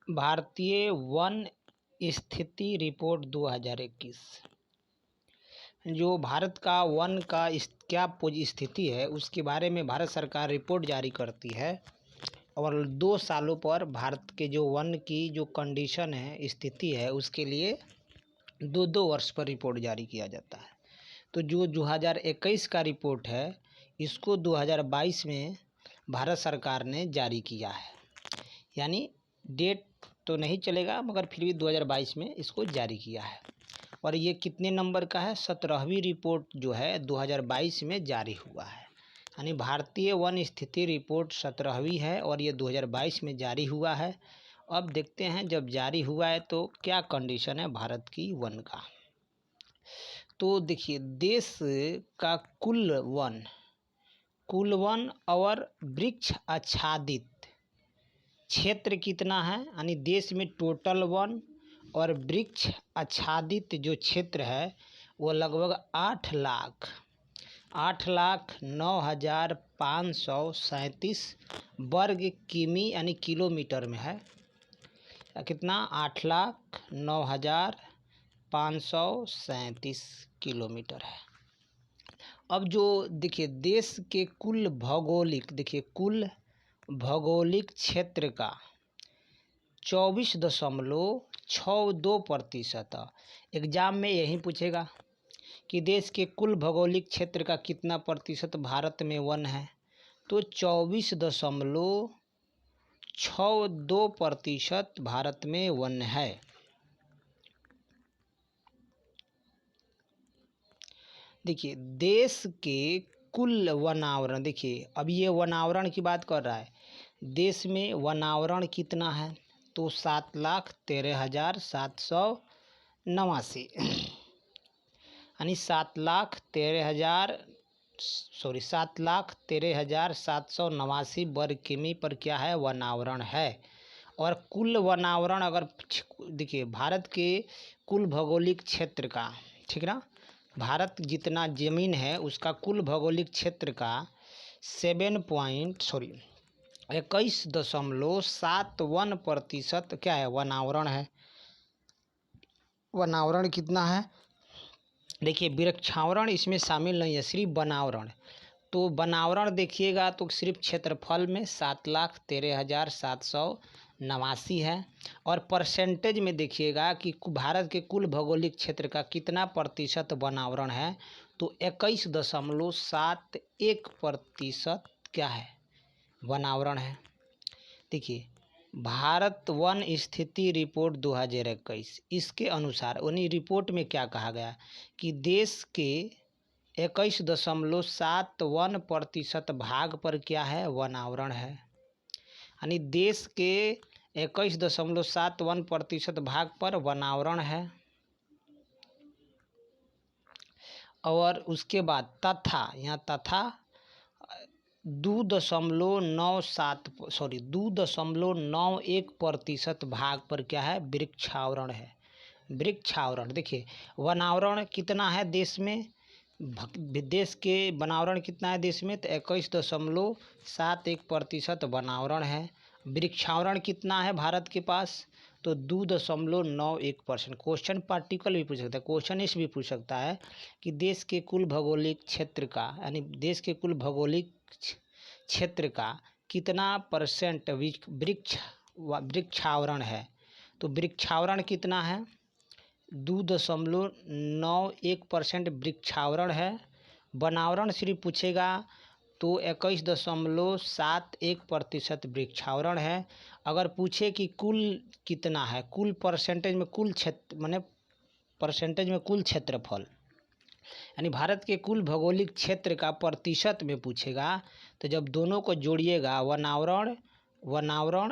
भारतीय वन स्थिति रिपोर्ट 2021। जो भारत का वन का क्या स्थिति है उसके बारे में भारत सरकार रिपोर्ट जारी करती है और 2 सालों पर भारत के जो वन की जो कंडीशन है, स्थिति है, उसके लिए 2-2 वर्ष पर रिपोर्ट जारी किया जाता है। तो जो 2021 का रिपोर्ट है इसको 2022 में भारत सरकार ने जारी किया है, यानी डेट तो नहीं चलेगा मगर फिर भी 2022 में इसको जारी किया है। और ये कितने नंबर का है? 17वीं रिपोर्ट जो है 2022 में जारी हुआ है, यानी भारतीय वन स्थिति रिपोर्ट 17वीं है और ये 2022 में जारी हुआ है। अब देखते हैं जब जारी हुआ है तो क्या कंडीशन है भारत की वन का। तो देखिए, देश का कुल वन और वृक्ष आच्छादित क्षेत्र कितना है, यानी देश में टोटल वन और वृक्ष आच्छादित जो क्षेत्र है वो लगभग 8,09,537 वर्ग किमी यानी किलोमीटर में है। कितना? 8,09,537 किलोमीटर है। अब जो देखिए देश के कुल भौगोलिक क्षेत्र का 24.62%। एग्जाम में यही पूछेगा कि देश के कुल भौगोलिक क्षेत्र का कितना प्रतिशत भारत में वन है, तो 24.62% भारत में वन है। देखिए देश के कुल वनावरण, देखिए अब ये वनावरण की बात कर रहा है, देश में वनावरण कितना है, तो 7,13,789 यानी 7,13,789 वर्ग किमी पर क्या है? वनावरण है। और कुल वनावरण अगर देखिए भारत के कुल भौगोलिक क्षेत्र का, ठीक ना, भारत जितना ज़मीन है उसका कुल भौगोलिक क्षेत्र का 21.71% क्या है? वनावरण है। वनावरण कितना है? देखिए वृक्षावरण इसमें शामिल नहीं है, सिर्फ वनावरण। तो वनावरण देखिएगा तो सिर्फ क्षेत्रफल में 7,13,789 है। और परसेंटेज में देखिएगा कि भारत के कुल भौगोलिक क्षेत्र का कितना प्रतिशत वनावरण है, तो 21.71% क्या है? वनावरण है। देखिए भारत वन स्थिति रिपोर्ट 2021, इसके अनुसार उन्हीं रिपोर्ट में क्या कहा गया कि देश के 21.71% भाग पर क्या है? वनावरण है। यानी देश के 21.71% भाग पर वनावरण है। और उसके बाद तथा 2.91% भाग पर क्या है? वृक्षावरण है। वृक्षावरण देखिए वनावरण कितना है देश में, देश के वनावरण कितना है देश में, तो 21.71% वनावरण है। वृक्षावरण कितना है भारत के पास, तो 2.91%। क्वेश्चन पार्टिकल भी पूछ सकता है, क्वेश्चन इस भी पूछ सकता है कि देश के कुल भौगोलिक क्षेत्र का, यानी देश के कुल भौगोलिक क्षेत्र का कितना परसेंट वृक्षावरण है, तो वृक्षावरण कितना है? 2.91% वृक्षावरण है। वनावरण सिर्फ पूछेगा तो 21.71% वृक्षावरण है। अगर पूछे कि कुल कितना है, कुल परसेंटेज में, कुल क्षेत्र माने परसेंटेज में कुल क्षेत्रफल, यानी भारत के कुल भौगोलिक क्षेत्र का प्रतिशत में पूछेगा, तो जब दोनों को जोड़िएगा, वनावरण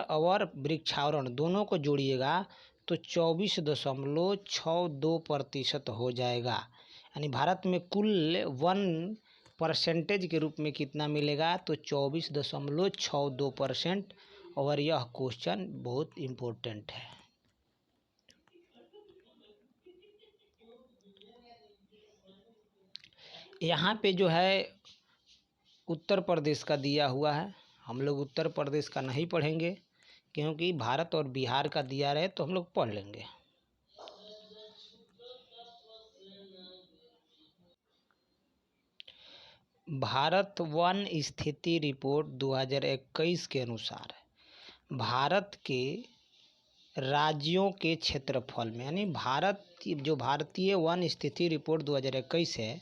और वृक्षावरण दोनों को जोड़िएगा तो 24.62% हो जाएगा। यानी भारत में कुल वन परसेंटेज के रूप में कितना मिलेगा, तो 24.62%। और यह क्वेश्चन बहुत इम्पोर्टेंट है। यहाँ पे जो है उत्तर प्रदेश का दिया हुआ है, हम लोग उत्तर प्रदेश का नहीं पढ़ेंगे क्योंकि भारत और बिहार का दिया रहे तो हम लोग पढ़ लेंगे। भारत वन स्थिति रिपोर्ट 2021 के अनुसार भारत के राज्यों के क्षेत्रफल में, यानी भारत जो भारतीय वन स्थिति रिपोर्ट 2021 है,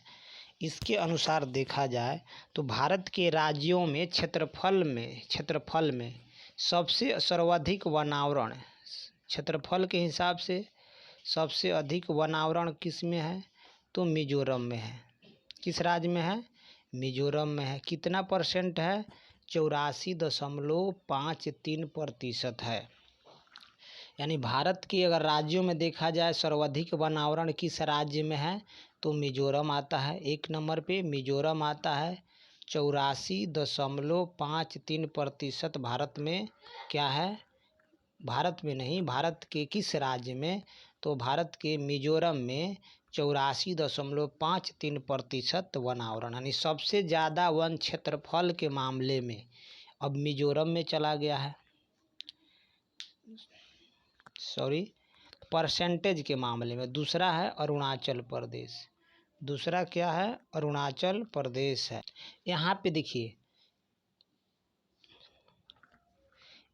इसके अनुसार देखा जाए तो भारत के राज्यों में क्षेत्रफल में सबसे सर्वाधिक वनावरण, क्षेत्रफल के हिसाब से सबसे अधिक वनावरण किस में है? तो मिजोरम में है। किस राज्य में है? मिजोरम में है। कितना परसेंट है? 84.53% है। यानी भारत के अगर राज्यों में देखा जाए सर्वाधिक वनावरण किस राज्य में है तो मिजोरम आता है। 1 नंबर पे मिजोरम आता है। 84.53% भारत में क्या है? भारत में नहीं, भारत के किस राज्य में? तो भारत के मिजोरम में 84.53% वनावरण, यानी सबसे ज़्यादा वन क्षेत्रफल के मामले में अब मिजोरम में चला गया है। परसेंटेज के मामले में दूसरा है अरुणाचल प्रदेश। दूसरा क्या है? अरुणाचल प्रदेश है। यहाँ पे देखिए,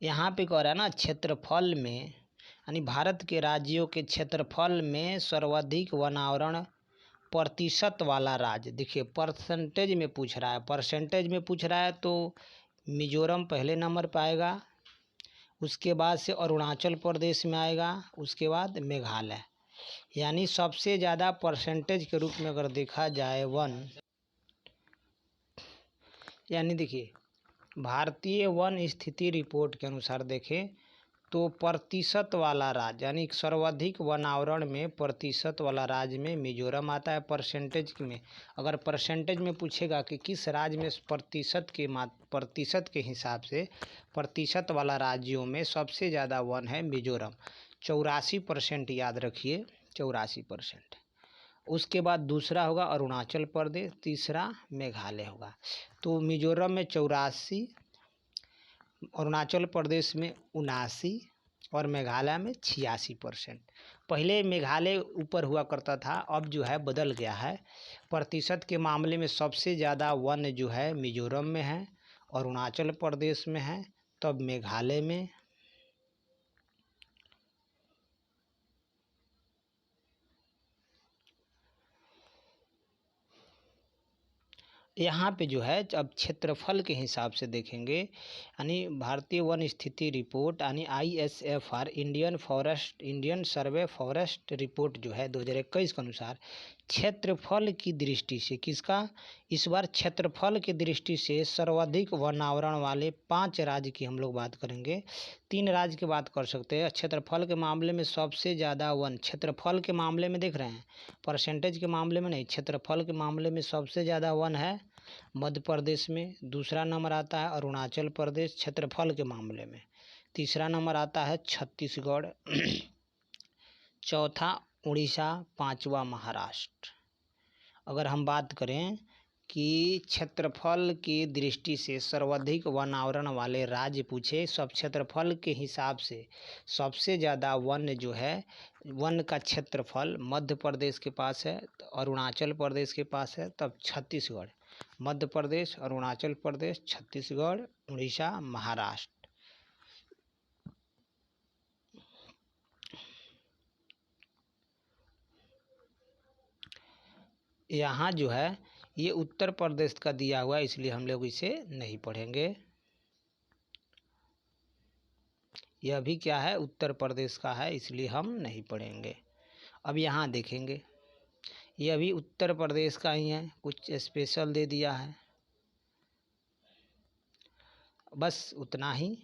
यहाँ पे कह रहा है ना क्षेत्रफल में, यानी भारत के राज्यों के क्षेत्रफल में सर्वाधिक वनावरण प्रतिशत वाला राज्य। देखिए परसेंटेज में पूछ रहा है, तो मिजोरम पहले नंबर पर आएगा, उसके बाद से अरुणाचल प्रदेश में आएगा, उसके बाद मेघालय। यानी सबसे ज़्यादा परसेंटेज के रूप में अगर देखा जाए वन, यानी देखिए भारतीय वन स्थिति रिपोर्ट के अनुसार देखें तो प्रतिशत वाला राज्य, यानी सर्वाधिक वनावरण में प्रतिशत वाला राज्य में मिजोरम आता है। परसेंटेज में अगर परसेंटेज में पूछेगा कि किस राज्य में प्रतिशत के हिसाब से प्रतिशत वाला राज्यों में सबसे ज़्यादा वन है मिजोरम, 84%, याद रखिए 84%। उसके बाद दूसरा होगा अरुणाचल प्रदेश, तीसरा मेघालय होगा। तो मिजोरम में 84, अरुणाचल प्रदेश में 79 और मेघालय में 86%। पहले मेघालय ऊपर हुआ करता था, अब जो है बदल गया है। प्रतिशत के मामले में सबसे ज़्यादा वन जो है मिजोरम में है, अरुणाचल प्रदेश में है, तब मेघालय में। यहाँ पे जो है अब क्षेत्रफल के हिसाब से देखेंगे, यानी भारतीय वन स्थिति रिपोर्ट यानी ISFR इंडियन सर्वे फॉरेस्ट रिपोर्ट जो है 2021 के अनुसार क्षेत्रफल की दृष्टि से, किसका? इस बार क्षेत्रफल की दृष्टि से सर्वाधिक वनावरण वाले 5 राज्य की हम लोग बात करेंगे। 3 राज्य की बात कर सकते हैं। क्षेत्रफल के मामले में सबसे ज़्यादा वन, क्षेत्रफल के मामले में देख रहे हैं, परसेंटेज के मामले में नहीं, क्षेत्रफल के मामले में सबसे ज़्यादा वन है मध्य प्रदेश में। दूसरा नंबर आता है अरुणाचल प्रदेश क्षेत्रफल के मामले में। तीसरा नंबर आता है छत्तीसगढ़, चौथा उड़ीसा, पांचवा महाराष्ट्र। अगर हम बात करें कि क्षेत्रफल की दृष्टि से सर्वाधिक वनावरण वाले राज्य पूछे, सब क्षेत्रफल के हिसाब से सबसे ज़्यादा वन जो है, वन का क्षेत्रफल मध्य प्रदेश के पास है, अरुणाचल प्रदेश के पास है, तब छत्तीसगढ़, मध्य प्रदेश, अरुणाचल प्रदेश, छत्तीसगढ़, उड़ीसा, महाराष्ट्र। यहाँ जो है ये उत्तर प्रदेश का दिया हुआ है, इसलिए हम लोग इसे नहीं पढ़ेंगे। यह भी क्या है? उत्तर प्रदेश का है, इसलिए हम नहीं पढ़ेंगे। अब यहाँ देखेंगे, यह भी उत्तर प्रदेश का ही है, कुछ स्पेशल दे दिया है, बस उतना ही।